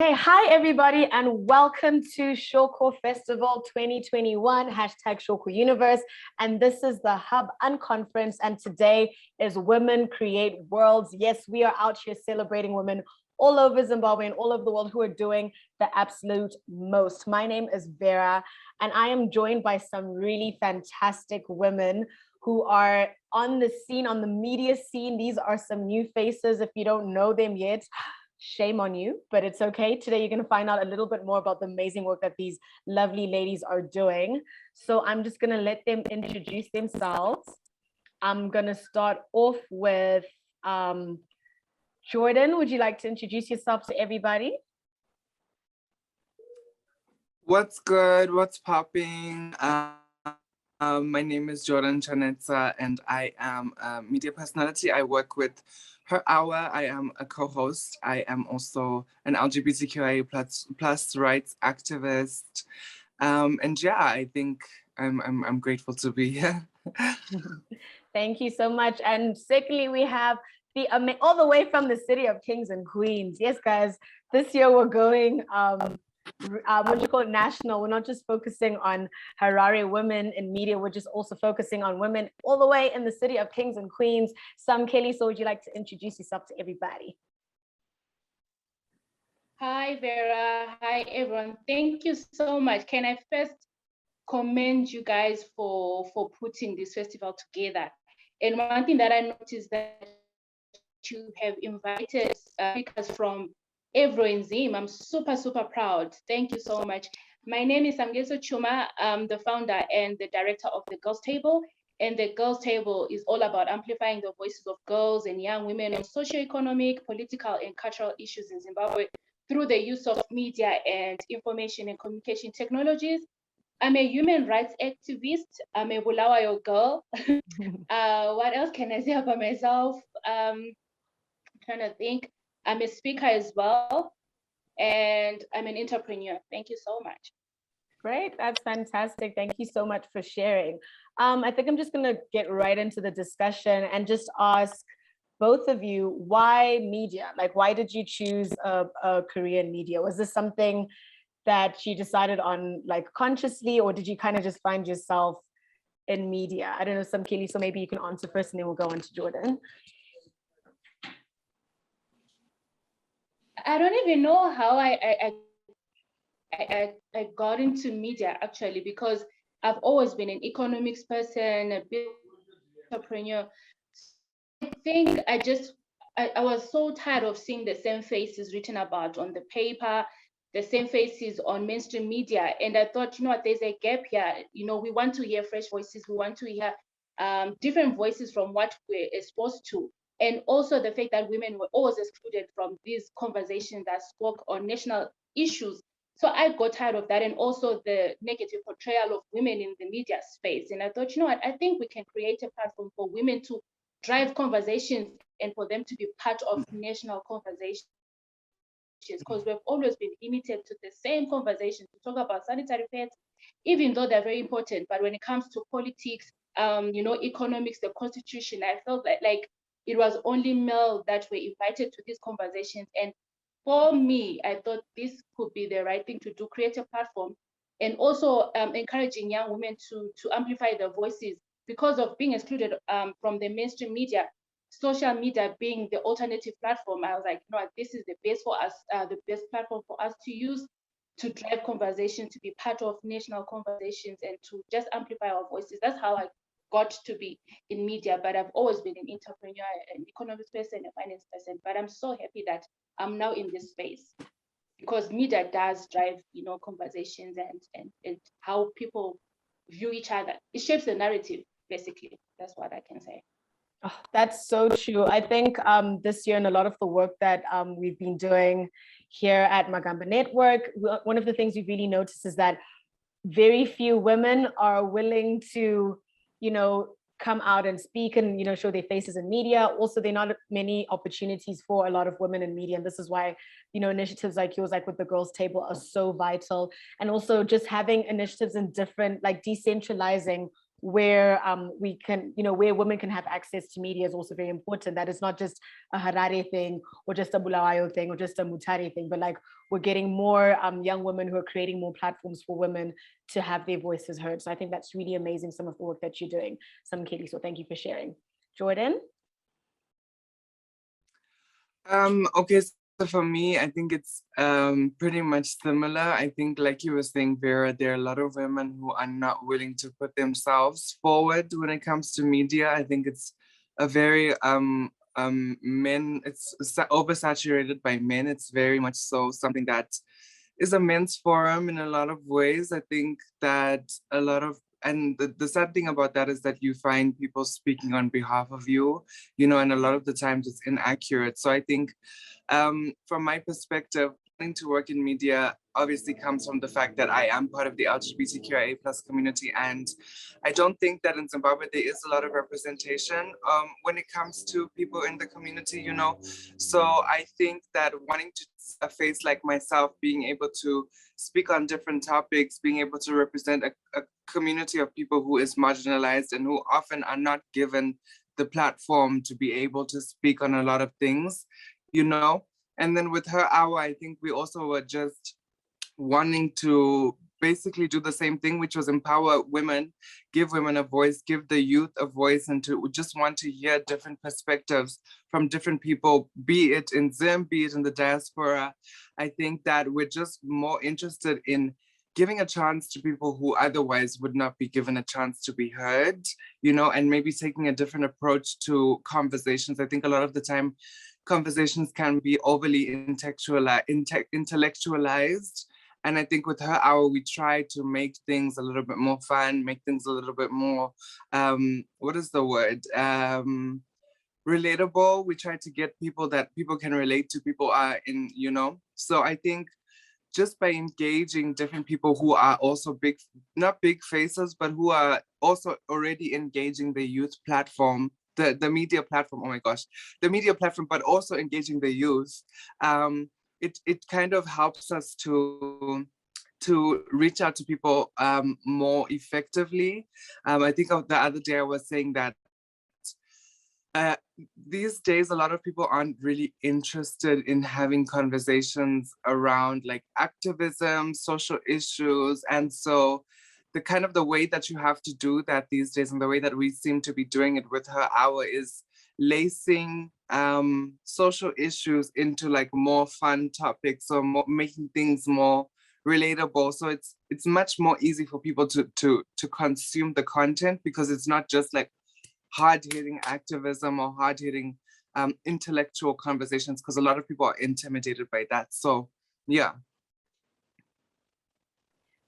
Hey, hi everybody, and welcome to Shoko Festival 2021, hashtag Shoko Universe. And this is the Hub Unconference, and today is Women Create Worlds. Yes, we are out here celebrating women all over Zimbabwe and all over the world who are doing the absolute most. My name is Vera, and I am joined by some really fantastic women who are on the scene, on the media scene. These are some new faces. If you don't know them yet, shame on you, but it's okay. Today, you're going to find out a little bit more about the amazing work that these lovely ladies are doing. So I'm just going to let them introduce themselves. I'm going to start off with Jordan. Would you like to introduce yourself to everybody? What's good? What's popping? My name is Jordan Chanetsa, and I am a media personality. I work with Her Hour. I am a co-host. I am also an LGBTQIA plus rights activist. And yeah, I think I'm grateful to be here. Thank you so much. And secondly, we have all the way from the city of Kings and Queens. Yes, guys, this year we're going what do you call it, national. We're not just focusing on Harare women in media, we're just also focusing on women all the way in the city of Kings and Queens. Samkeliso, would you like to introduce yourself to everybody? Hi Vera, hi everyone. Thank you so much. Can I first commend you guys for putting this festival together? And one thing that I noticed that you have invited speakers from everywhere in Zim. I'm super proud. Thank you so much. My name is Samkeliso Tshuma. I'm the founder and the director of the Girls Table. And the Girls Table is all about amplifying the voices of girls and young women on socioeconomic, political, and cultural issues in Zimbabwe through the use of media and information and communication technologies. I'm a human rights activist. I'm a Bulawayo girl. What else can I say about myself? I'm trying to think. I'm a speaker as well, and I'm an entrepreneur. Thank you so much. Great, that's fantastic. Thank you so much for sharing. I think I'm just going to get right into the discussion and just ask both of you, why media? Like, why did you choose a career in media? Was this something that you decided on like consciously, or did you kind of just find yourself in media? I don't know, Samkeli, so maybe you can answer first and then we'll go on to Jordan. I don't even know how I got into media actually, because I've always been an economics person, a big entrepreneur. I think I was so tired of seeing the same faces written about on the paper, the same faces on mainstream media. And I thought, you know what, there's a gap here. You know, we want to hear fresh voices. We want to hear different voices from what we're exposed to. And also the fact that women were always excluded from these conversations that spoke on national issues. So I got tired of that, and also the negative portrayal of women in the media space. And I thought, you know what, I think we can create a platform for women to drive conversations and for them to be part of national conversations, because we've always been limited to the same conversation to talk about sanitary pads, even though they're very important. But when it comes to politics, you know, economics, the constitution, I felt like it was only male that were invited to these conversations. And for me, I thought this could be the right thing to do, create a platform, and also encouraging young women to amplify their voices because of being excluded from the mainstream media. Social media being the alternative platform, I was like, no, this is the best for us, the best platform for us to use to drive conversation, to be part of national conversations, and to just amplify our voices. That's how I got to be in media. But I've always been an entrepreneur, an economics person, a finance person. But I'm so happy that I'm now in this space, because media does drive, you know, conversations and how people view each other. It shapes the narrative, basically. That's what I can say. Oh, that's so true. I think this year, and a lot of the work that we've been doing here at Magamba Network, one of the things we've really noticed is that very few women are willing to, you know, come out and speak and, you know, show their faces in media. Also, there are not many opportunities for a lot of women in media. And this is why, you know, initiatives like yours, like with the Girls Table, are so vital. And also just having initiatives in different, like decentralizing where we can, where women can have access to media is also very important. That it's not just a Harare thing or just a Bulawayo thing or just a Mutare thing, but like we're getting more young women who are creating more platforms for women to have their voices heard. So I think that's really amazing, some of the work that you're doing, Samkeliso. So thank you for sharing. Jordan? Okay, so for me, I think it's pretty much similar. I think, like you were saying, Vera, there are a lot of women who are not willing to put themselves forward when it comes to media. I think it's a very men. It's oversaturated by men. It's very much so something that is a men's forum in a lot of ways. I think that a lot of, and the sad thing about that is that you find people speaking on behalf of you, and a lot of the times it's inaccurate. So I think from my perspective, wanting to work in media obviously comes from the fact that I am part of the LGBTQIA+ community, and I don't think that in Zimbabwe there is a lot of representation when it comes to people in the community, So I think that wanting to a face like myself, being able to speak on different topics, being able to represent a community of people who is marginalized and who often are not given the platform to be able to speak on a lot of things, And then with her hour, I think we also were just wanting to basically do the same thing, which was empower women, give women a voice, give the youth a voice, and to just want to hear different perspectives from different people, be it in Zim, be it in the diaspora. I think that we're just more interested in giving a chance to people who otherwise would not be given a chance to be heard, and maybe taking a different approach to conversations. I think a lot of the time, conversations can be overly intellectualized. And I think with her hour, we try to make things a little bit more fun, make things a little bit more, what is the word? Relatable. We try to get people that people can relate to, people are in, So I think just by engaging different people who are also not big faces, but who are also already engaging the youth platform, the media platform, oh my gosh, the media platform, but also engaging the youth, it kind of helps us to reach out to people more effectively. I think the other day I was saying that these days, a lot of people aren't really interested in having conversations around like activism, social issues. And so the way that you have to do that these days, and the way that we seem to be doing it with her hour, is lacing social issues into like more fun topics, or making things more relatable. So it's much more easy for people to consume the content, because it's not just like hard-hitting activism or hard-hitting intellectual conversations, because a lot of people are intimidated by that. So yeah.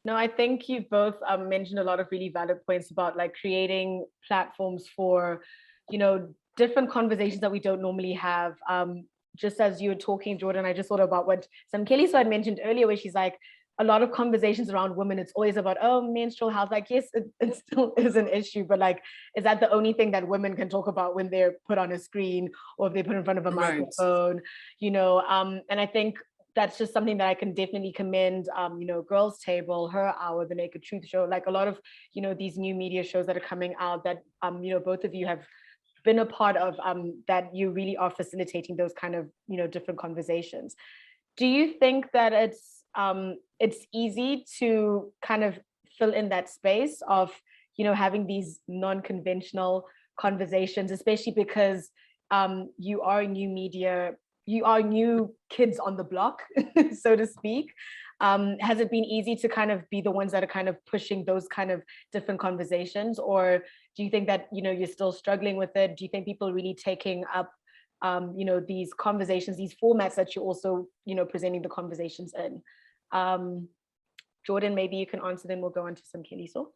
No, I think you both mentioned a lot of really valid points about like creating platforms for, different conversations that we don't normally have. Just as you were talking, Jordan, I just thought about what Samkeliso had mentioned earlier, where she's like, a lot of conversations around women, it's always about, menstrual health. Like, yes, it still is an issue, but like, is that the only thing that women can talk about when they're put on a screen or if they're put in front of a microphone, And I think that's just something that I can definitely commend, Girls Table, Her Hour, The Naked Truth Show, like a lot of, these new media shows that are coming out that, both of you have been a part of, that you really are facilitating those kind of, different conversations. Do you think that it's easy to kind of fill in that space of, having these non-conventional conversations, especially because you are new media, you are new kids on the block, so to speak? Has it been easy to kind of be the ones that are kind of pushing those kind of different conversations? Or do you think that, you're still struggling with it? Do you think people are really taking up these conversations, these formats that you're also, presenting the conversations in? Jordan, maybe you can answer, then we'll go on to Samkeliso.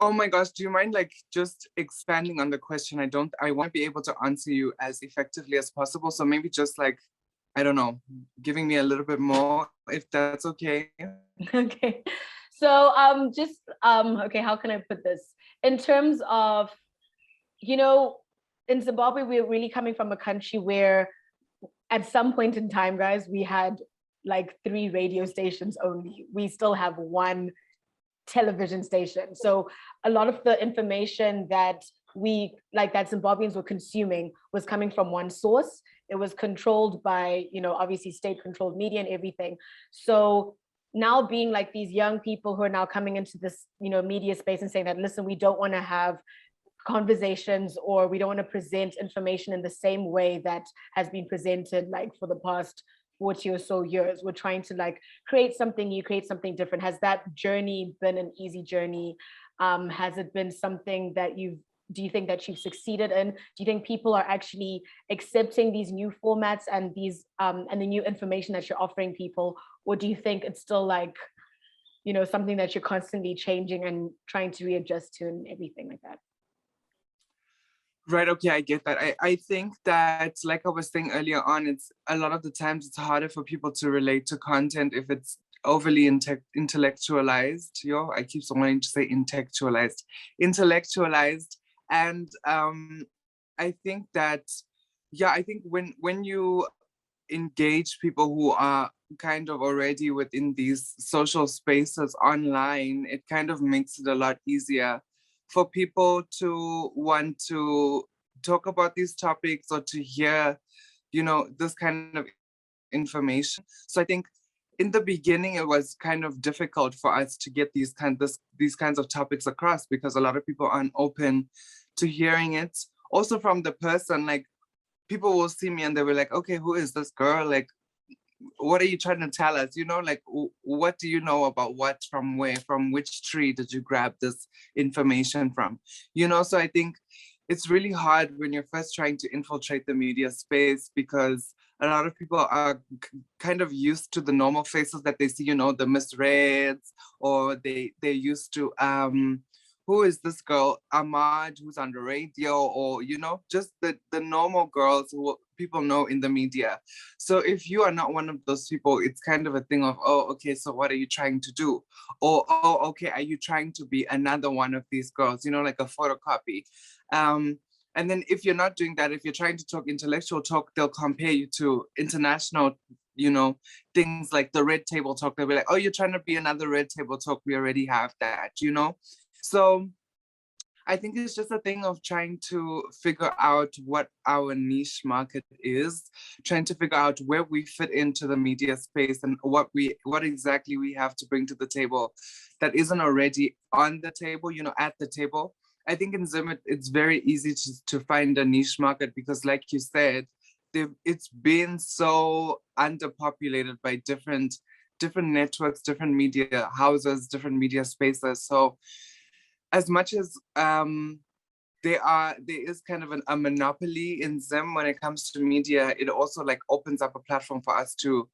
Oh my gosh, do you mind like just expanding on the question? I want to be able to answer you as effectively as possible. So maybe just like, I don't know, giving me a little bit more, if that's okay. Okay. So okay, how can I put this? In terms of, in Zimbabwe, we're really coming from a country where at some point in time, guys, we had like 3 radio stations only. We still have one television station. So a lot of the information that that Zimbabweans were consuming was coming from one source. It was controlled by, obviously state controlled media and everything. So now being like these young people who are now coming into this, media space and saying that, listen, we don't want to have conversations, or we don't want to present information in the same way that has been presented like for the past 40 or so years. We're trying to like create something new, create something different. Has that journey been an easy journey? Has it been something that do you think that you've succeeded in? Do you think people are actually accepting these new formats and these and the new information that you're offering people? Or do you think it's still like, something that you're constantly changing and trying to readjust to and everything like that? Right, okay, I get that. I think that, like I was saying earlier on, it's a lot of the times it's harder for people to relate to content if it's overly intellectualized. I keep wanting to say intellectualized. And I think that, I think when you engage people who are kind of already within these social spaces online, it kind of makes it a lot easier for people to want to talk about these topics or to hear, this kind of information. So I think in the beginning, it was kind of difficult for us to get these kinds of topics across, because a lot of people aren't open to hearing it. Also from the person, like people will see me and they were like, okay, who is this girl? Like, what are you trying to tell us? Like, what do you know about what, from where, from which tree did you grab this information from? So I think it's really hard when you're first trying to infiltrate the media space, because a lot of people are kind of used to the normal faces that they see, the misreads, or they're used to, who is this girl, Ahmad, who's on the radio, or, just the normal girls who people know in the media. So if you are not one of those people, it's kind of a thing of, oh, okay, so what are you trying to do? Or, oh, okay, are you trying to be another one of these girls, like a photocopy? And then if you're not doing that, if you're trying to talk intellectual talk, they'll compare you to international, things like the Red Table Talk. They'll be like, oh, you're trying to be another Red Table Talk. We already have that, So I think it's just a thing of trying to figure out what our niche market is, trying to figure out where we fit into the media space and what exactly we have to bring to the table that isn't already on the table, at the table. I think in Zim, it's very easy to find a niche market, because like you said, it's been so underpopulated by different networks, different media houses, different media spaces. So as much as there is kind of a monopoly in Zim when it comes to media, it also like opens up a platform for us to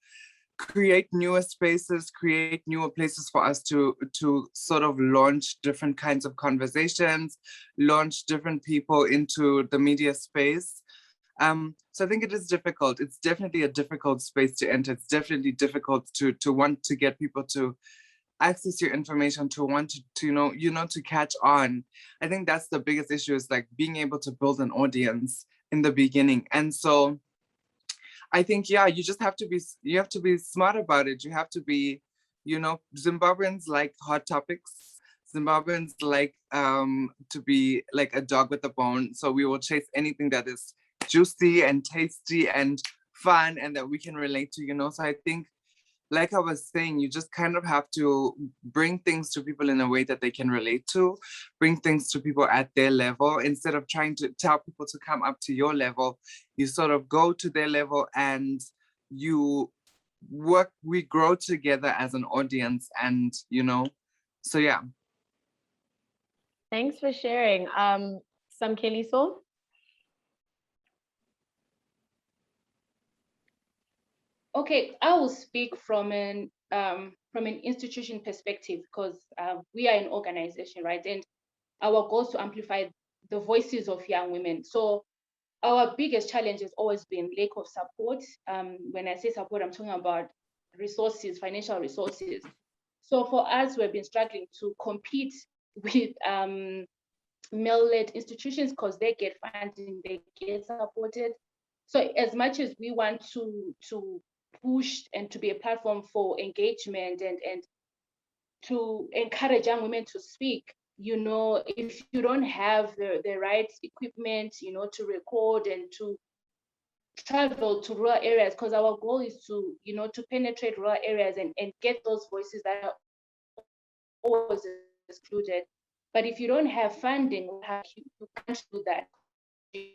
create newer spaces, create newer places for us to sort of launch different kinds of conversations, launch different people into the media space. So I think it is difficult. It's definitely a difficult space to enter. It's definitely difficult to want to get people to access your information, to want to to catch on. I think that's the biggest issue, is like being able to build an audience in the beginning. And so I think, you just have to be smart about it. You have to be, Zimbabweans like hot topics. Zimbabweans like to be like a dog with a bone. So we will chase anything that is juicy and tasty and fun and that we can relate to, So I think, like I was saying, you just kind of have to bring things to people in a way that they can relate to, bring things to people at their level. Instead of trying to tell people to come up to your level, you sort of go to their level and we grow together as an audience, and, so yeah. Thanks for sharing. Samkeliso? Okay, I will speak from an institution perspective, because we are an organization, right? And our goal is to amplify the voices of young women. So our biggest challenge has always been lack of support. When I say support, I'm talking about resources, financial resources. So for us, we've been struggling to compete with male-led institutions, because they get funding, they get supported. So as much as we want to push and to be a platform for engagement and to encourage young women to speak. You know, if you don't have the right equipment, you know, to record and to travel to rural areas, because our goal is to, you know, to penetrate rural areas and get those voices that are always excluded. But if you don't have funding, you can't do that. You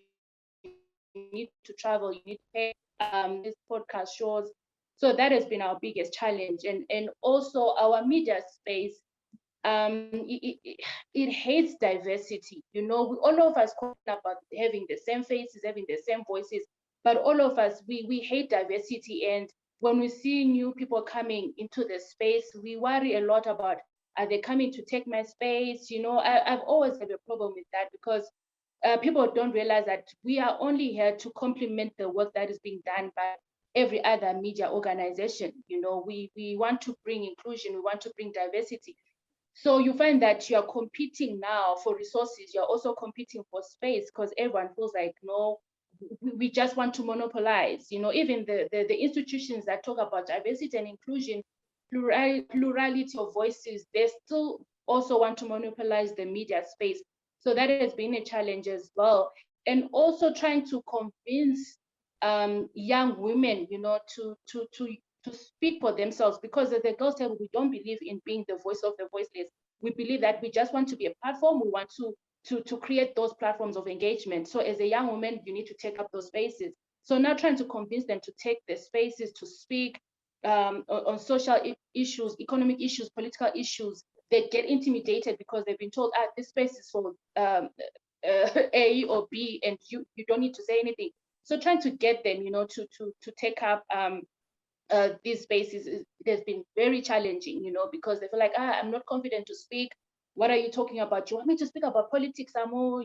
need to travel, you need to pay these podcast shows. So that has been our biggest challenge. And also our media space, it hates diversity. You know, all of us talking about having the same faces, having the same voices, but all of us, we hate diversity. And when we see new people coming into the space, we worry a lot about, are they coming to take my space? You know, I've always had a problem with that, because people don't realize that we are only here to complement the work that is being done by every other media organization. You know, we want to bring inclusion, we want to bring diversity. So you find that you are competing now for resources, you're also competing for space, because everyone feels like, no, we just want to monopolize. You know, even the institutions that talk about diversity and inclusion, plurality of voices, they still also want to monopolize the media space. So that has been a challenge as well. And also trying to convince young women, you know, to speak for themselves, because at the Girls Table, we don't believe in being the voice of the voiceless. We believe that we just want to be a platform. We want to create those platforms of engagement. So as a young woman, you need to take up those spaces. So now trying to convince them to take the spaces to speak on social issues, economic issues, political issues. They get intimidated because they've been told, this space is for A or B, and you don't need to say anything. So trying to get them, you know, to take up these spaces, it has been very challenging, you know, because they feel like, I'm not confident to speak. What are you talking about? You want me to speak about politics, Amo?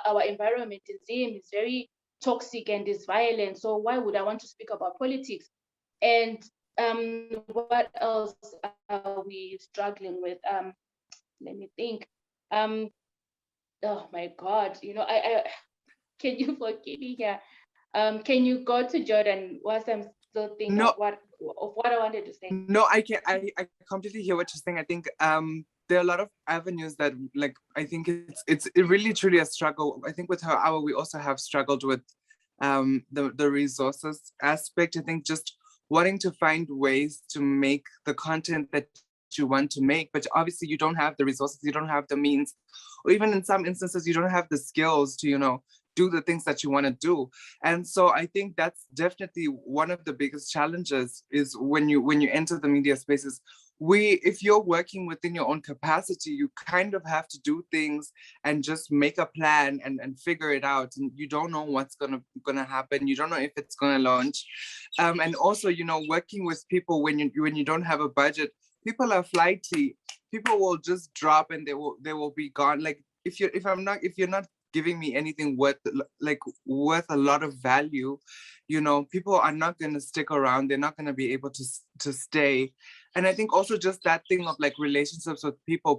Our environment in Zim is very toxic and is violent. So why would I want to speak about politics? And what else are we struggling with? Let me think. Oh my God, you know, I can you forgive me here? Can you go to Jordan whilst I'm still thinking of what I wanted to say? No, I can I completely hear what you're saying. I think there are a lot of avenues that, like, I think it's really truly a struggle. I think with Her Hour, we also have struggled with the resources aspect. I think just wanting to find ways to make the content that you want to make, but obviously you don't have the resources, you don't have the means, or even in some instances you don't have the skills to, you know, do the things that you want to do. And so I think that's definitely one of the biggest challenges, is when you enter the media spaces. If you're working within your own capacity, you kind of have to do things and just make a plan and figure it out. And you don't know what's gonna happen. You don't know if it's gonna launch. And also, you know, working with people when you don't have a budget, people are flighty. People will just drop and they will be gone. Like if you're not giving me anything worth a lot of value, you know, people are not going to stick around. They're not going to be able to stay. And I think also just that thing of like relationships with people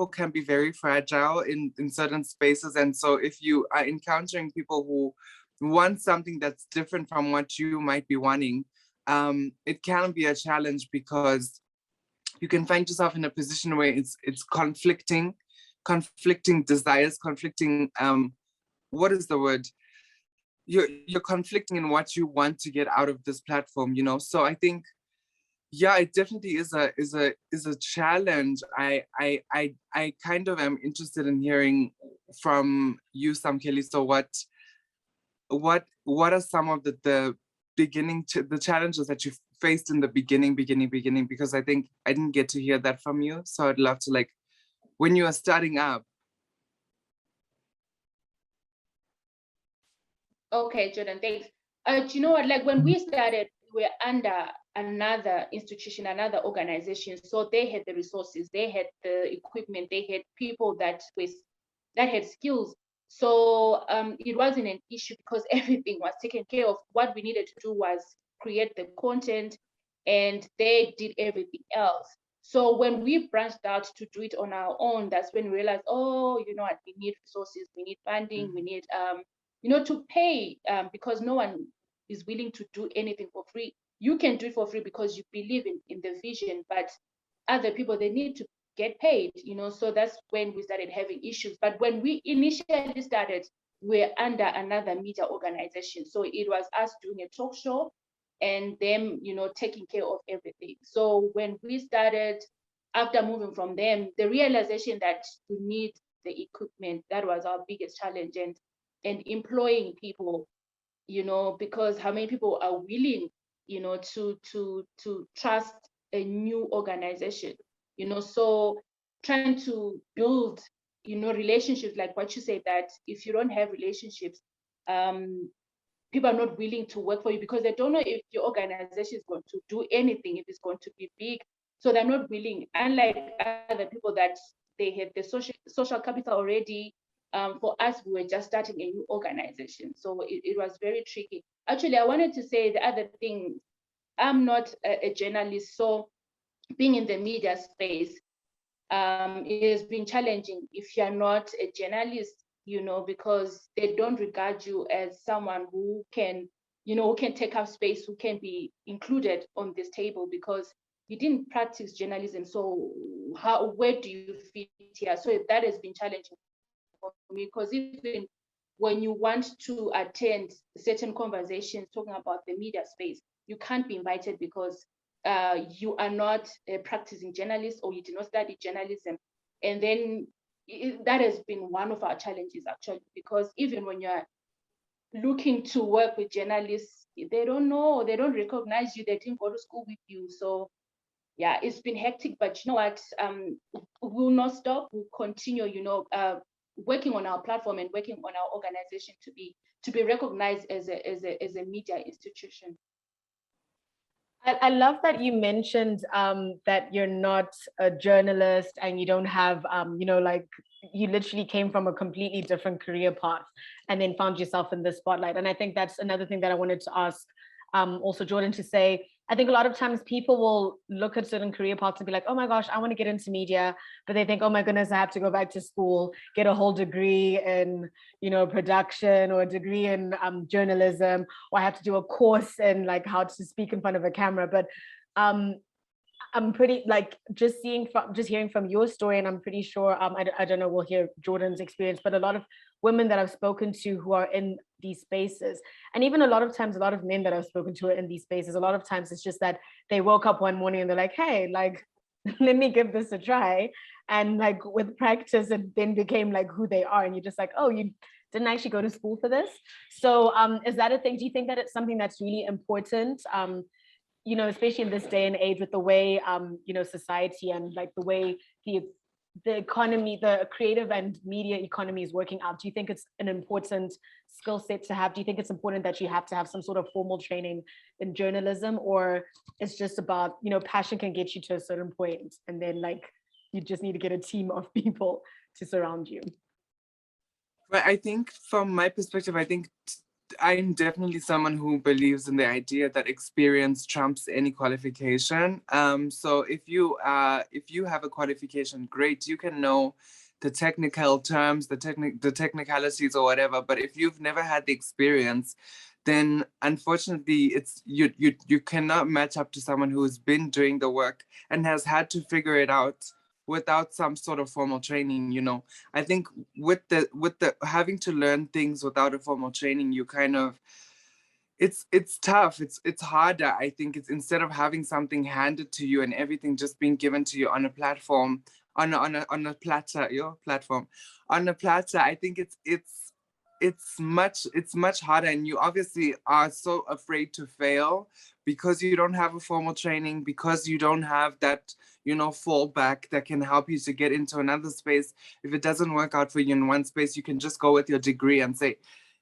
can be very fragile in certain spaces. And so if you are encountering people who want something that's different from what you might be wanting, it can be a challenge, because you can find yourself in a position where it's conflicting desires, conflicting, what is the word? You're conflicting in what you want to get out of this platform, you know? So I think, yeah, it definitely is a challenge. I kind of am interested in hearing from you, Samkeliso, what are some of the the challenges that you faced in the beginning, because I think I didn't get to hear that from you. So I'd love to, like, when you are starting up. Okay, Jordan, thanks. Do you know what? Like when we started, we were under another institution, another organization. So they had the resources, they had the equipment, they had people that had skills. So it wasn't an issue because everything was taken care of. What we needed to do was create the content, and they did everything else. So when we branched out to do it on our own, that's when we realized, oh, you know what, we need resources, we need funding, we need you know, to pay, because no one is willing to do anything for free. you can do it for free because you believe in the vision, but other people, they need to get paid, so that's when we started having issues. But when we initially started, we're under another media organization, so it was us doing a talk show and them taking care of everything. So when we started, after moving from them, the realization that we need the equipment, that was our biggest challenge, and employing people, because how many people are willing to trust a new organization, so trying to build relationships, like what you said, that if you don't have relationships, people are not willing to work for you because they don't know if your organization is going to do anything, if it's going to be big. So they're not willing, unlike other people that they have the social capital already. For us, we were just starting a new organization, so it was very tricky. Actually, I wanted to say the other thing, I'm not a journalist, so being in the media space, it has been challenging if you're not a journalist, because they don't regard you as someone who can, who can take up space, who can be included on this table, because you didn't practice journalism. So where do you fit here? So that has been challenging for me, because even when you want to attend certain conversations talking about the media space, you can't be invited because you are not a practicing journalist, or you did not study journalism. And then that has been one of our challenges, actually, because even when you're looking to work with journalists, they don't know, they don't recognize you, they didn't go to school with you. So yeah, it's been hectic, but you know what, we'll not stop, we'll continue, working on our platform and working on our organization to be recognized as a media institution. I love that you mentioned that you're not a journalist and you don't have, like you literally came from a completely different career path and then found yourself in the spotlight. And I think that's another thing that I wanted to ask also Jordan to say. I think a lot of times people will look at certain career paths and be like, oh my gosh, I want to get into media, but they think, oh my goodness, I have to go back to school, get a whole degree in, production, or a degree in journalism, or I have to do a course in like how to speak in front of a camera. But I'm pretty like just hearing from your story, and I'm pretty sure I don't know, we'll hear Jordan's experience, but a lot of women that I've spoken to who are in these spaces, and even a lot of times a lot of men that I've spoken to are in these spaces, a lot of times it's just that they woke up one morning and they're like, hey, like let me give this a try, and like with practice it then became like who they are, and you're just like, oh, you didn't actually go to school for this. So is that a thing? Do you think that it's something that's really important, especially in this day and age with the way, society and like the way the economy, the creative and media economy is working out? Do you think it's an important skill set to have? Do you think it's important that you have to have some sort of formal training in journalism, or it's just about, passion can get you to a certain point and then like you just need to get a team of people to surround you? But I think from my perspective, I think I'm definitely someone who believes in the idea that experience trumps any qualification. So if you have a qualification, great, you can know the technical terms, the technicalities or whatever. But if you've never had the experience, then unfortunately it's you cannot match up to someone who's been doing the work and has had to figure it out without some sort of formal training. I think with the having to learn things without a formal training, you kind of, it's tough, it's harder. I think it's, instead of having something handed to you and everything just being given to you on a platform, on a platter, your platform, on a platter, I think it's much harder, and you obviously are so afraid to fail because you don't have a formal training, because you don't have that, fallback that can help you to get into another space. If it doesn't work out for you in one space, you can just go with your degree and say,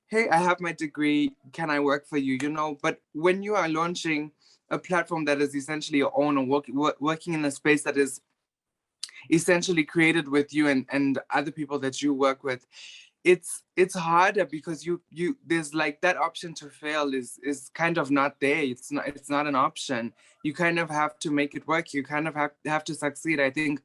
hey, I have my degree, can I work for you? But when you are launching a platform that is essentially your own, or working in a space that is essentially created with you and other people that you work with, it's harder because you there's like that option to fail is kind of not there. It's not an option. You kind of have to make it work. You kind of have to succeed. I think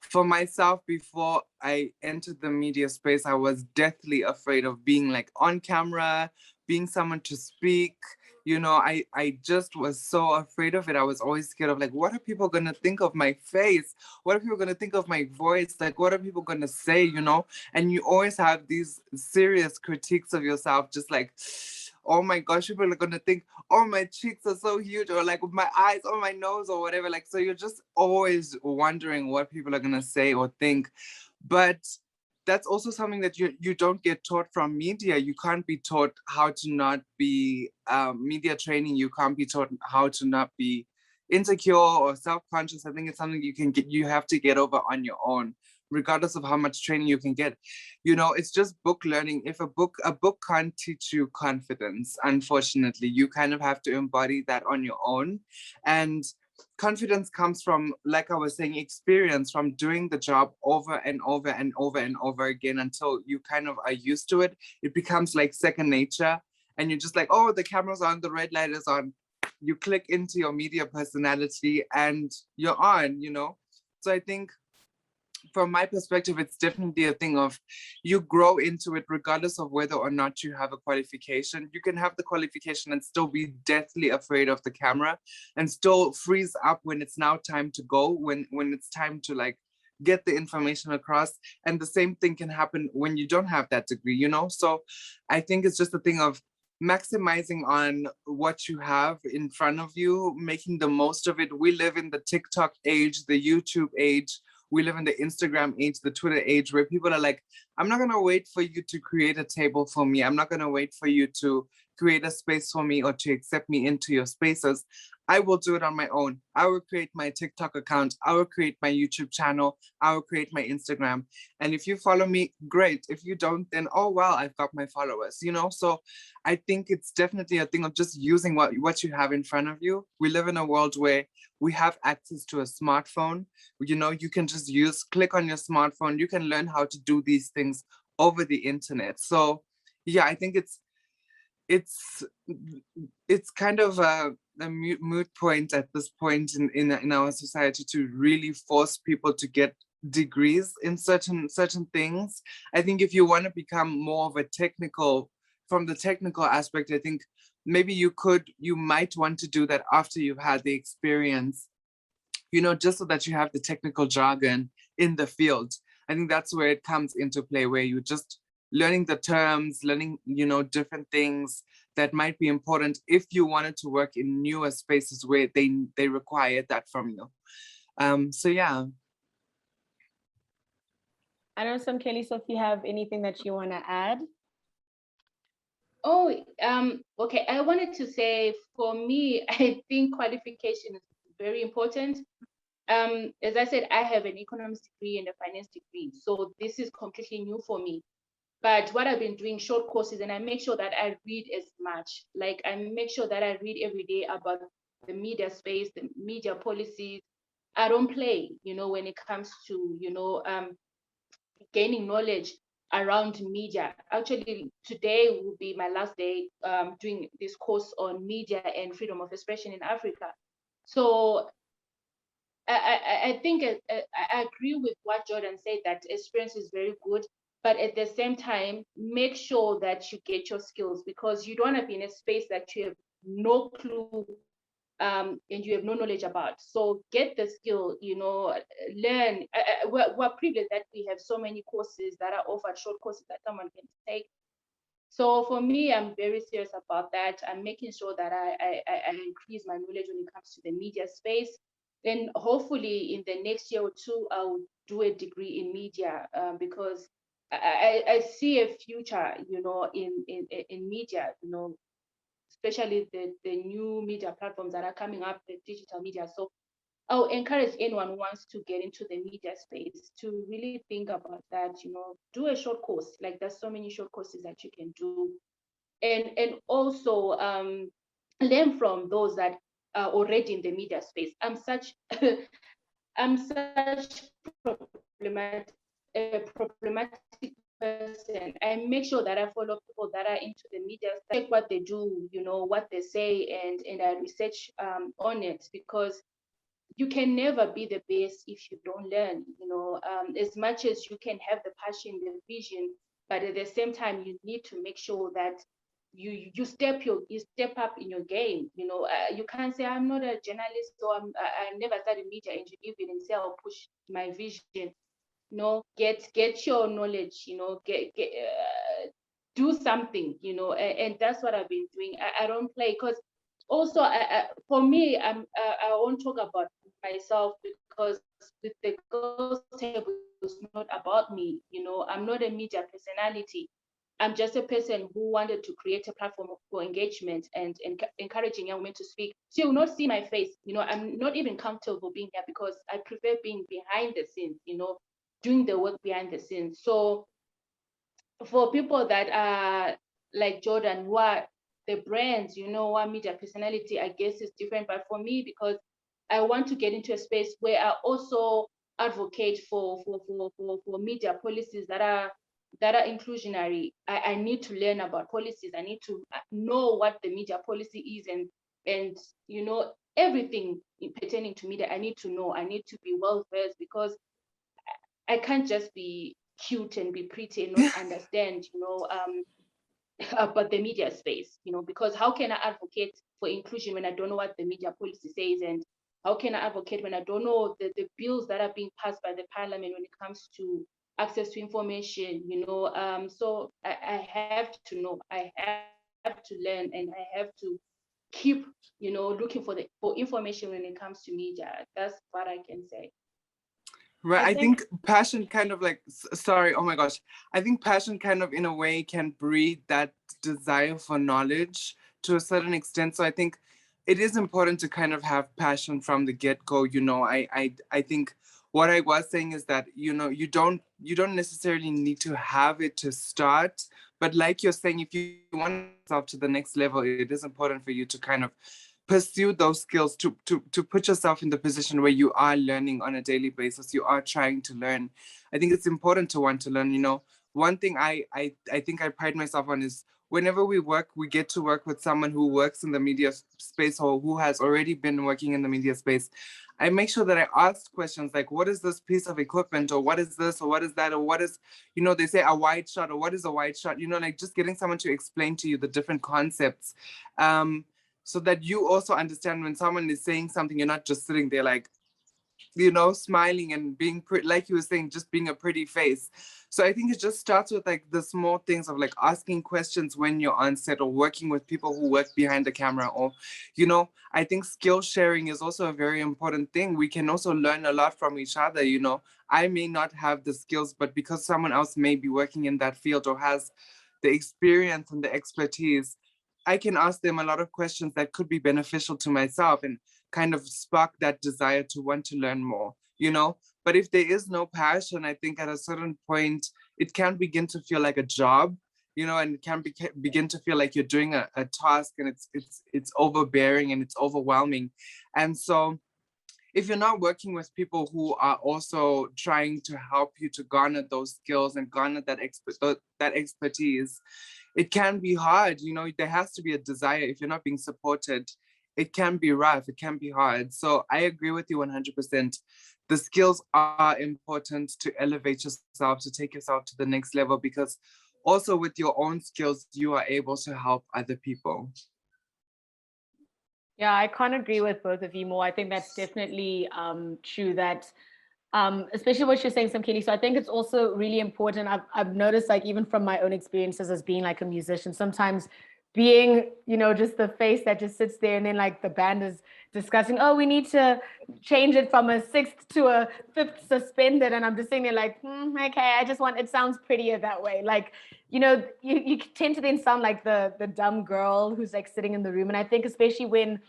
for myself, before I entered the media space, I was deathly afraid of being like on camera, being someone to speak, You know, I just was so afraid of it. I was always scared of like, what are people gonna think of my face? What are people gonna think of my voice? Like, what are people gonna say, you know? And you always have these serious critiques of yourself, just like, oh my gosh, people are gonna think, oh, my cheeks are so huge, or like my eyes, or my nose, or whatever. Like, so you're just always wondering what people are gonna say or think. But that's also something that you don't get taught from media. You can't be taught how to not be media training. You can't be taught how to not be insecure or self-conscious. I think it's something you have to get over on your own, regardless of how much training you can get. You know, it's just book learning. If a book can't teach you confidence, unfortunately, you kind of have to embody that on your own. And confidence comes from, like I was saying, experience, from doing the job over and over and over and over again until you kind of are used to it. It becomes like second nature. And you're just like, oh, the camera's on, the red light is on. You click into your media personality and you're on, you know? So I think from my perspective, it's definitely a thing of you grow into it regardless of whether or not you have a qualification. You can have the qualification and still be deathly afraid of the camera and still freeze up when it's now time to go, when it's time to like get the information across. And the same thing can happen when you don't have that degree, you know? So I think it's just a thing of maximizing on what you have in front of you, making the most of it. We live in the TikTok age, the YouTube age. We live in the Instagram age, the Twitter age, where people are like, I'm not gonna wait for you to create a table for me. I'm not gonna wait for you to create a space for me or to accept me into your spaces. I will do it on my own. I will create my TikTok account. I will create my YouTube channel. I will create my Instagram. And if you follow me, great. If you don't, then oh well, I've got my followers, you know? So I think it's definitely a thing of just using what you have in front of you. We live in a world where we have access to a smartphone. You know, you can just click on your smartphone. You can learn how to do these things over the internet. So yeah, I think it's kind of a moot point at this point in our society to really force people to get degrees in certain things. I think if you want to become more of a from the technical aspect, I think maybe you might want to do that after you've had the experience, you know, just so that you have the technical jargon in the field. I think that's where it comes into play, where you just learning the terms, learning, you know, different things that might be important if you wanted to work in newer spaces where they require that from you. So yeah. I don't know, Samkeliso, if you have anything that you want to add. Oh, okay. I wanted to say, for me, I think qualification is very important. As I said, I have an economics degree and a finance degree, so this is completely new for me. But what I've been doing short courses, and I make sure that I read as much. Like I make sure that I read every day about the media space, the media policies. I don't play, you know, when it comes to, you know, gaining knowledge around media. Actually, today will be my last day doing this course on media and freedom of expression in Africa. So I think I agree with what Jordan said, that experience is very good, but at the same time, make sure that you get your skills, because you don't want to be in a space that you have no clue and you have no knowledge about. So get the skill, you know, learn. We're privileged that we have so many courses that are offered, short courses that someone can take. So for me, I'm very serious about that. I'm making sure that I increase my knowledge when it comes to the media space. Then hopefully in the next year or two, I'll do a degree in media because I see a future, you know, in media, you know, especially the new media platforms that are coming up, the digital media. So I'll encourage anyone who wants to get into the media space to really think about that, you know, do a short course. Like there's so many short courses that you can do. And also learn from those that are already in the media space. I'm such I'm such problematic person. I make sure that I follow people that are into the media, check what they do, you know, what they say, and I research on it, because you can never be the best if you don't learn, you know, as much as you can have the passion, the vision, but at the same time, you need to make sure that you step up in your game. You can't say I'm not a journalist, or I never studied media engineering and say I'll push my vision. No, get your knowledge. Do something. And that's what I've been doing. I don't play, because also for me, I won't talk about myself, because with the girls table, it's not about me. I'm not a media personality. I'm just a person who wanted to create a platform for engagement and encouraging young women to speak. So you'll not see my face. I'm not even comfortable being here, because I prefer being behind the scenes, doing the work behind the scenes. So for people that are like Jordan, who are the brands, who are media personality, I guess it's different. But for me, because I want to get into a space where I also advocate for media policies that are inclusionary. I need to learn about policies. I need to know what the media policy is, and everything pertaining to media. I need to know. I need to be well versed, because I can't just be cute and be pretty and not understand, about the media space, because how can I advocate for inclusion when I don't know what the media policy says? And how can I advocate when I don't know the bills that are being passed by the parliament when it comes to access to information? So I have to know, I have to learn, and I have to keep, looking for information when it comes to media. That's what I can say. Right. I think passion kind of like, sorry, oh my gosh. I think passion kind of in a way can breed that desire for knowledge to a certain extent. So I think it is important to kind of have passion from the get-go. I think what I was saying is that, you don't necessarily need to have it to start. But like you're saying, if you want yourself to the next level, it is important for you to kind of pursue those skills, to put yourself in the position where you are learning on a daily basis. You are trying to learn. I think it's important to want to learn. One thing I think I pride myself on is whenever we get to work with someone who works in the media space, or who has already been working in the media space. I make sure that I ask questions like, what is this piece of equipment, or what is this, or what is that, or what is, they say a wide shot, or what is a wide shot, like just getting someone to explain to you the different concepts. So that you also understand when someone is saying something, you're not just sitting there like, smiling and being like you were saying, just being a pretty face. So I think it just starts with like the small things of like asking questions when you're on set, or working with people who work behind the camera, or, I think skill sharing is also a very important thing. We can also learn a lot from each other. I may not have the skills, but because someone else may be working in that field or has the experience and the expertise, I can ask them a lot of questions that could be beneficial to myself and kind of spark that desire to want to learn more, But if there is no passion, I think at a certain point, it can begin to feel like a job, and it can begin to feel like you're doing a task, and it's overbearing and it's overwhelming. And so if you're not working with people who are also trying to help you to garner those skills and garner that expertise, it can be hard. There has to be a desire. If you're not being supported, it can be rough, it can be hard. So I agree with you 100%. The skills are important to elevate yourself, to take yourself to the next level, because also with your own skills, you are able to help other people. Yeah, I can't agree with both of you more. I think that's definitely true, that especially what you're saying, Samkeliso. So I think it's also really important. I've noticed, like, even from my own experiences as being like a musician, sometimes being, just the face that just sits there, and then like the band is discussing, oh, we need to change it from a sixth to a fifth suspended. And I'm just sitting there like, okay, it sounds prettier that way. Like, you tend to then sound like the dumb girl who's like sitting in the room. And I think especially when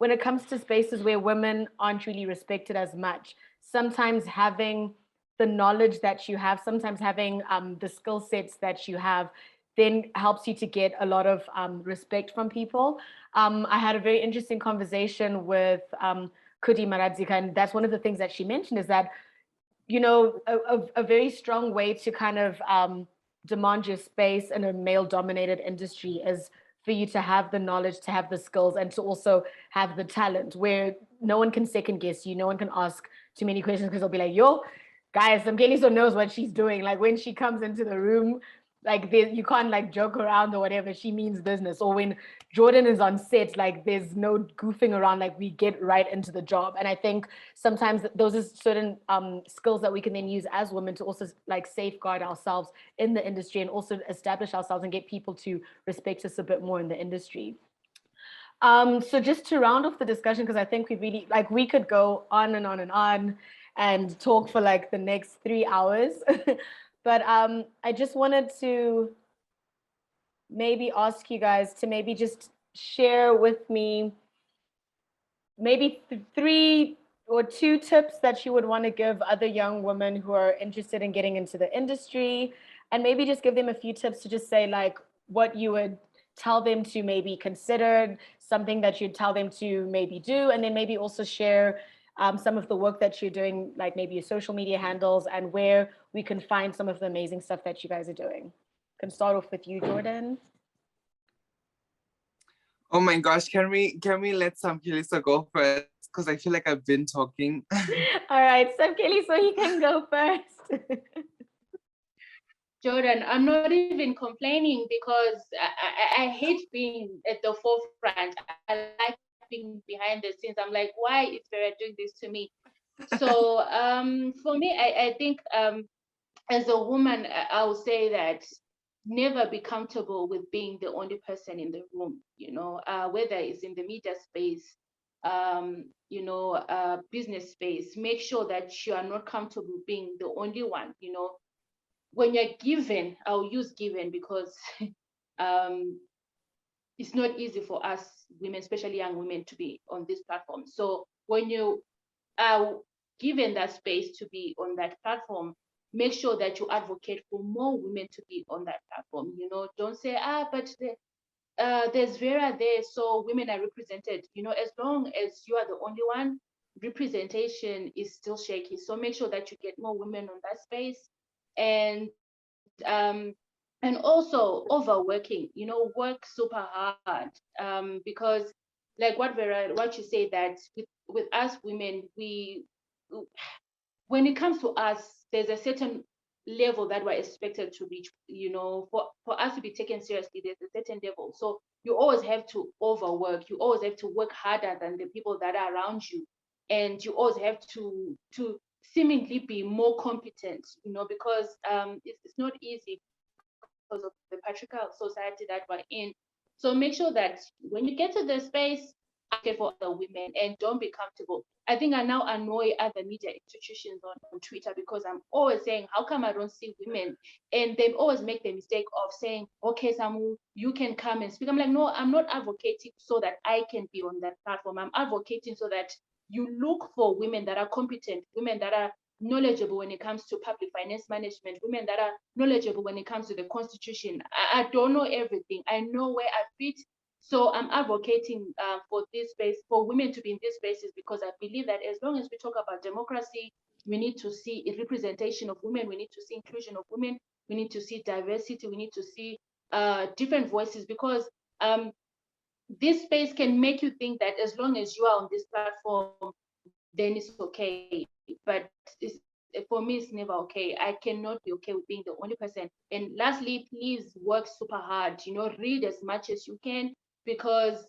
it comes to spaces where women aren't really respected as much, sometimes having the knowledge that you have, sometimes having the skill sets that you have, then helps you to get a lot of respect from people. I had a very interesting conversation with Kudi Maradzika, and that's one of the things that she mentioned, is that, a very strong way to kind of demand your space in a male-dominated industry is for you to have the knowledge, to have the skills, and to also have the talent, where no one can second guess you, no one can ask too many questions, because they'll be like, yo, guys, Samkeliso knows what she's doing. Like, when she comes into the room, like you can't like joke around or whatever. She means business. Or when Jordan is on set, like there's no goofing around, like we get right into the job. And I think sometimes those are certain skills that we can then use as women to also like safeguard ourselves in the industry and also establish ourselves and get people to respect us a bit more in the industry. So just to round off the discussion, because I think we really, like, we could go on and on and on and talk for like the next 3 hours. But I just wanted to maybe ask you guys to maybe just share with me maybe 3 or 2 tips that you would want to give other young women who are interested in getting into the industry, and maybe just give them a few tips to just say like what you would tell them to maybe consider, something that you'd tell them to maybe do, and then maybe also share some of the work that you're doing, like maybe your social media handles and where we can find some of the amazing stuff that you guys are doing. Can start off with you, Jordan. Oh my gosh, can we let Samkeliso go first? Because I feel like I've been talking. All right, Samkeliso, you can go first. Jordan, I'm not even complaining because I hate being at the forefront. I like being behind the scenes. I'm like, why is Vera doing this to me? So for me, I think as a woman, I will say that never be comfortable with being the only person in the room, whether it's in the media space, business space. Make sure that you are not comfortable being the only one, when you're given, I'll use given because it's not easy for us women, especially young women, to be on this platform. So when you are given that space to be on that platform, make sure that you advocate for more women to be on that platform. Don't say, but there's Vera there, so women are represented. As long as you are the only one, representation is still shaky. So make sure that you get more women on that space. And also overworking, work super hard, because like what you say, that with us women, when it comes to us, there's a certain level that we're expected to reach, for us to be taken seriously, there's a certain level. So you always have to overwork, you always have to work harder than the people that are around you, and you always have to seemingly be more competent, because it's not easy because of the patriarchal society that we're in. So make sure that when you get to the space, advocate for other women and don't be comfortable. I think I now annoy other media institutions on Twitter because I'm always saying, how come I don't see women? And they always make the mistake of saying, okay, Samu, you can come and speak. I'm like, no, I'm not advocating so that I can be on that platform. I'm advocating so that you look for women that are competent, women that are knowledgeable when it comes to public finance management, women that are knowledgeable when it comes to the constitution. I don't know everything. I know where I fit. So I'm advocating for this space, for women to be in these spaces, because I believe that as long as we talk about democracy, we need to see a representation of women. We need to see inclusion of women. We need to see diversity. We need to see different voices, because this space can make you think that as long as you are on this platform, then it's okay. But for me, it's never okay. I cannot be okay with being the only person. And lastly, please work super hard. Read as much as you can, because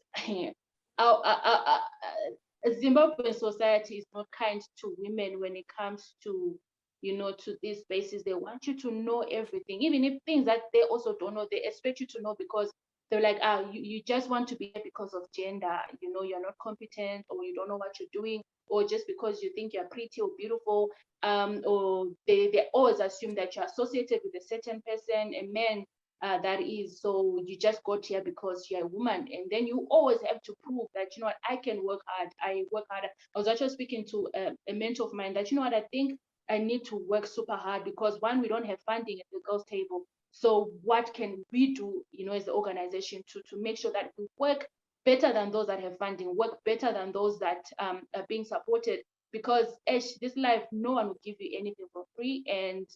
Zimbabwean society is not kind to women when it comes to to these spaces. They want you to know everything, even if things that they also don't know, they expect you to know, because they're like, you just want to be here because of gender, you're not competent, or you don't know what you're doing, or just because you think you're pretty or beautiful, or they always assume that you're associated with a certain person, a man, that is, so you just got here because you're a woman, and then you always have to prove that, what, I can work hard, I work harder. I was actually speaking to a mentor of mine that, what, I think I need to work super hard, because one, we don't have funding at the girls' table. So what can we do, as the organization to make sure that we work better than those that have funding, work better than those that are being supported? Because this life, no one will give you anything for free. And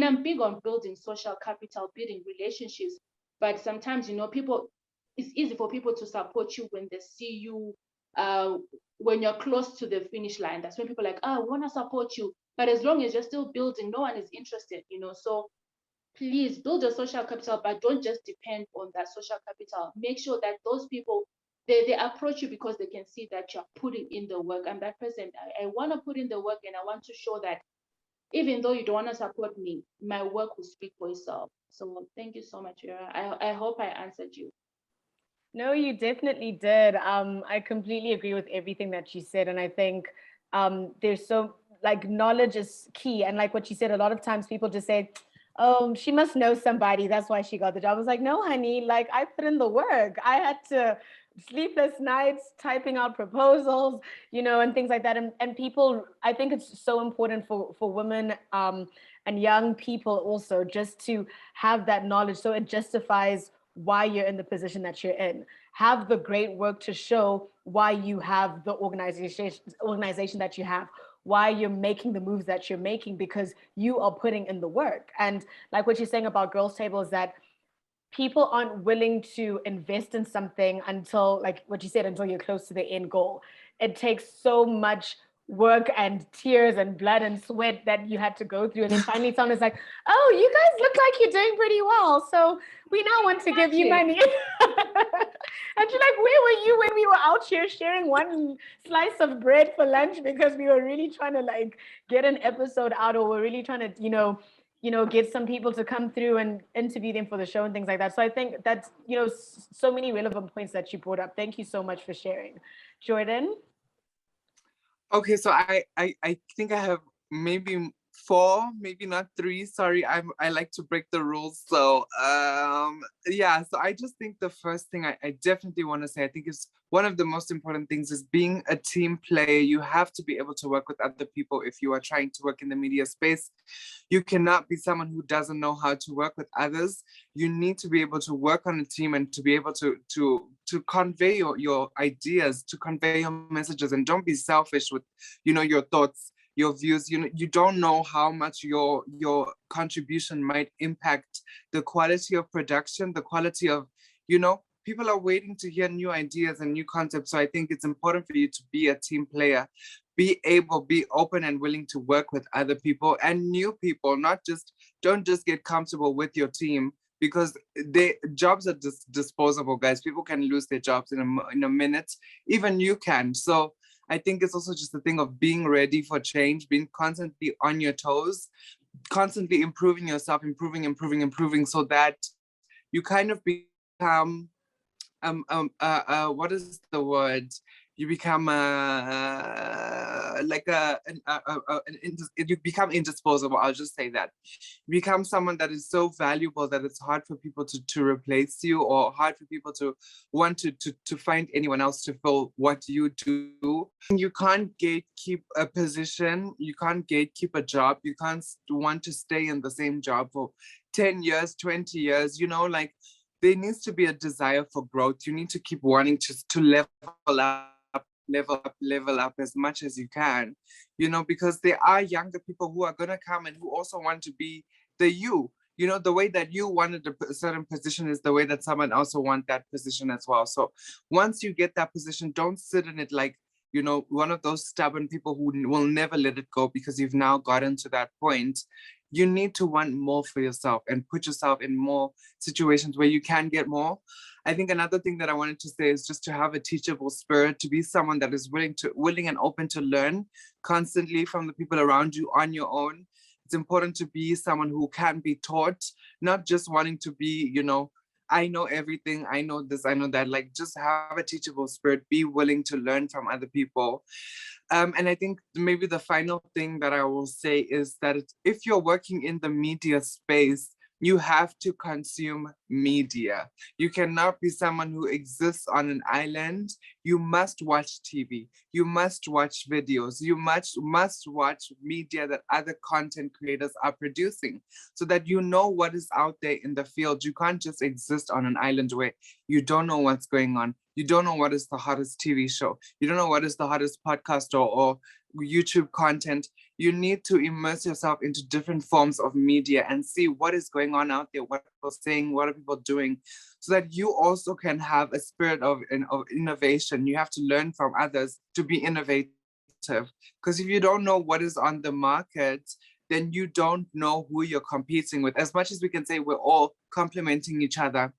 I'm big on building social capital, building relationships. But sometimes, people, it's easy for people to support you when they see you, when you're close to the finish line. That's when people are like, we want to support you. But as long as you're still building, no one is interested, So please build your social capital, but don't just depend on that social capital. Make sure that those people, they approach you because they can see that you're putting in the work. I'm that person. I want to put in the work, and I want to show that even though you don't want to support me, my work will speak for itself. So thank you so much, Vera. I hope I answered you. No, you definitely did. I completely agree with everything that you said. And I think there's so, like, knowledge is key. And like what you said, a lot of times people just say, oh, she must know somebody. That's why she got the job. I was like, no, honey, like I put in the work. I had to sleepless nights typing out proposals, and things like that. And people, I think it's so important for women and young people also just to have that knowledge. So it justifies why you're in the position that you're in. Have the great work to show why you have the organization that you have, why you're making the moves that you're making, because you are putting in the work. And like what you're saying about Girls Table is that people aren't willing to invest in something until, like what you said, until you're close to the end goal. It takes so much work and tears and blood and sweat that you had to go through. And then finally someone is like, oh, you guys look like you're doing pretty well, so we now want to give you money. And you're like, where were you when we were out here sharing one slice of bread for lunch because we were really trying to like get an episode out, or we're really trying to, get some people to come through and interview them for the show and things like that. So I think that's, so many relevant points that you brought up. Thank you so much for sharing. Jordan? Okay, so I think I have maybe 4, maybe not 3. Sorry, I like to break the rules. So yeah, so I just think the first thing I definitely want to say, I think is one of the most important things is being a team player. You have to be able to work with other people if you are trying to work in the media space. You cannot be someone who doesn't know how to work with others. You need to be able to work on a team and to be able to convey your ideas, to convey your messages, and don't be selfish with, your thoughts, your views. You don't know how much your contribution might impact the quality of production, the quality of, people are waiting to hear new ideas and new concepts. So I think it's important for you to be a team player, be open and willing to work with other people and new people. Don't just get comfortable with your team, because jobs are disposable, guys. People can lose their jobs in a minute. Even you can. So I think it's also just a thing of being ready for change, being constantly on your toes, constantly improving yourself, improving, so that you kind of become, what is the word? You become you become indisposable. I'll just say that. You become someone that is so valuable that it's hard for people to replace you, or hard for people to want to find anyone else to fill what you do. You can't gatekeep a position. You can't gatekeep a job. You can't want to stay in the same job for 10 years, 20 years, like, there needs to be a desire for growth. You need to keep wanting to level up as much as you can, because there are younger people who are going to come and who also want to be the way that you wanted a certain position is the way that someone also want that position as well. So once you get that position, don't sit in it like, one of those stubborn people who will never let it go because you've now gotten to that point. You need to want more for yourself and put yourself in more situations where you can get more. I think another thing that I wanted to say is just to have a teachable spirit, to be someone that is willing and open to learn constantly from the people around you on your own. It's important to be someone who can be taught, not just wanting to be, I know everything, I know this, I know that. Like, just have a teachable spirit, be willing to learn from other people. And I think maybe the final thing that I will say is that if you're working in the media space, you have to consume media. You cannot be someone who exists on an island. You must watch TV. You must watch videos. You must watch media that other content creators are producing, so that you know what is out there in the field. You can't just exist on an island where you don't know what's going on. You don't know what is the hottest TV show. You don't know what is the hottest podcast or YouTube content. You need to immerse yourself into different forms of media and see what is going on out there, what are people saying, what are people doing, so that you also can have a spirit of innovation. You have to learn from others to be innovative. Because if you don't know what is on the market, then you don't know who you're competing with. As much as we can say we're all complementing each other,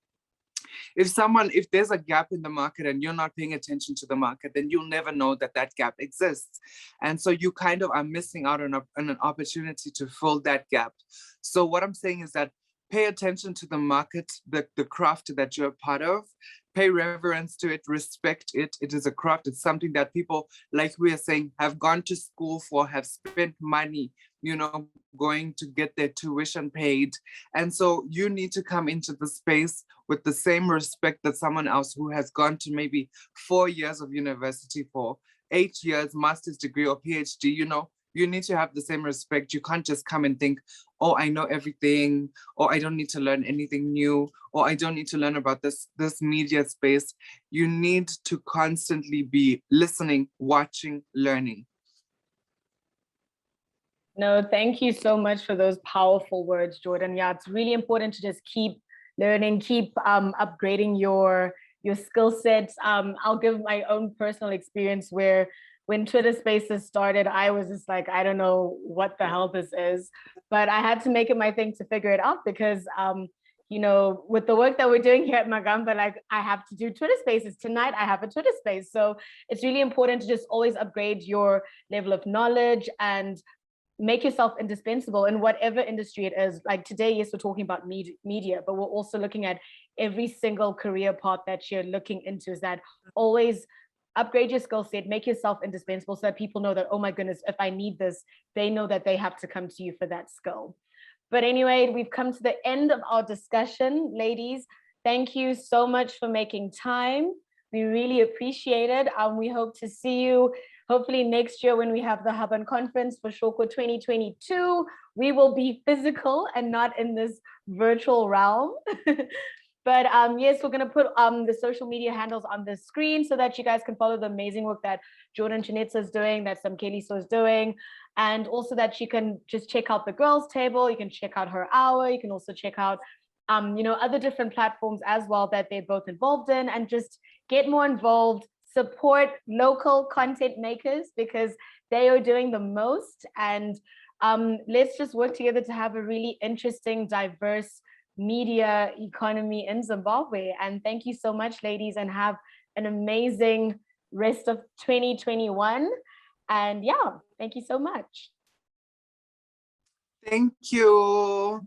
if there's a gap in the market and you're not paying attention to the market, then you'll never know that that gap exists. And so you kind of are missing out on an opportunity to fill that gap. So what I'm saying is that pay attention to the market, the craft that you're a part of, pay reverence to it, respect it. It is a craft. It's something that people, like we are saying, have gone to school for, have spent money, going to get their tuition paid. And so you need to come into the space with the same respect that someone else who has gone to maybe 4 years of university for, 8 years, master's degree or PhD, you need to have the same respect. You can't just come and think, oh, I know everything, or I don't need to learn anything new, or I don't need to learn about this media space. You need to constantly be listening, watching, learning. No, thank you so much for those powerful words, Jordan. Yeah, it's really important to just keep learning, keep upgrading your skill sets. I'll give my own personal experience where when Twitter Spaces started, I was just like, I don't know what the hell this is, but I had to make it my thing to figure it out because, with the work that we're doing here at Magamba, like I have to do Twitter Spaces. Tonight, I have a Twitter Space. So it's really important to just always upgrade your level of knowledge and make yourself indispensable in whatever industry it is. Like today, yes, we're talking about media, but we're also looking at every single career path that you're looking into. Is that always upgrade your skill set, make yourself indispensable so that people know that, oh my goodness, if I need this, they know that they have to come to you for that skill. But anyway, we've come to the end of our discussion. Ladies, thank you so much for making time. We really appreciate it. We hope to see you hopefully next year when we have the Hub and Conference for Shoko 2022. We will be physical and not in this virtual realm. But yes, we're going to put the social media handles on the screen so that you guys can follow the amazing work that Jordan Chanetsa is doing, that Samkeliso is doing, and also that you can just check out the girls' table. You can check out her hour. You can also check out, other different platforms as well that they're both involved in, and just get more involved, support local content makers because they are doing the most. And let's just work together to have a really interesting, diverse media economy in Zimbabwe. And thank you so much, ladies, and have an amazing rest of 2021. And yeah, thank you so much. Thank you.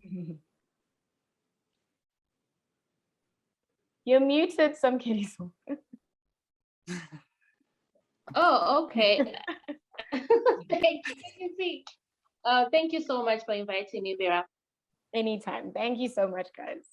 You're muted, Samkeliso. Oh, okay. Thank you so much for inviting me, Vera. Anytime. Thank you so much, guys.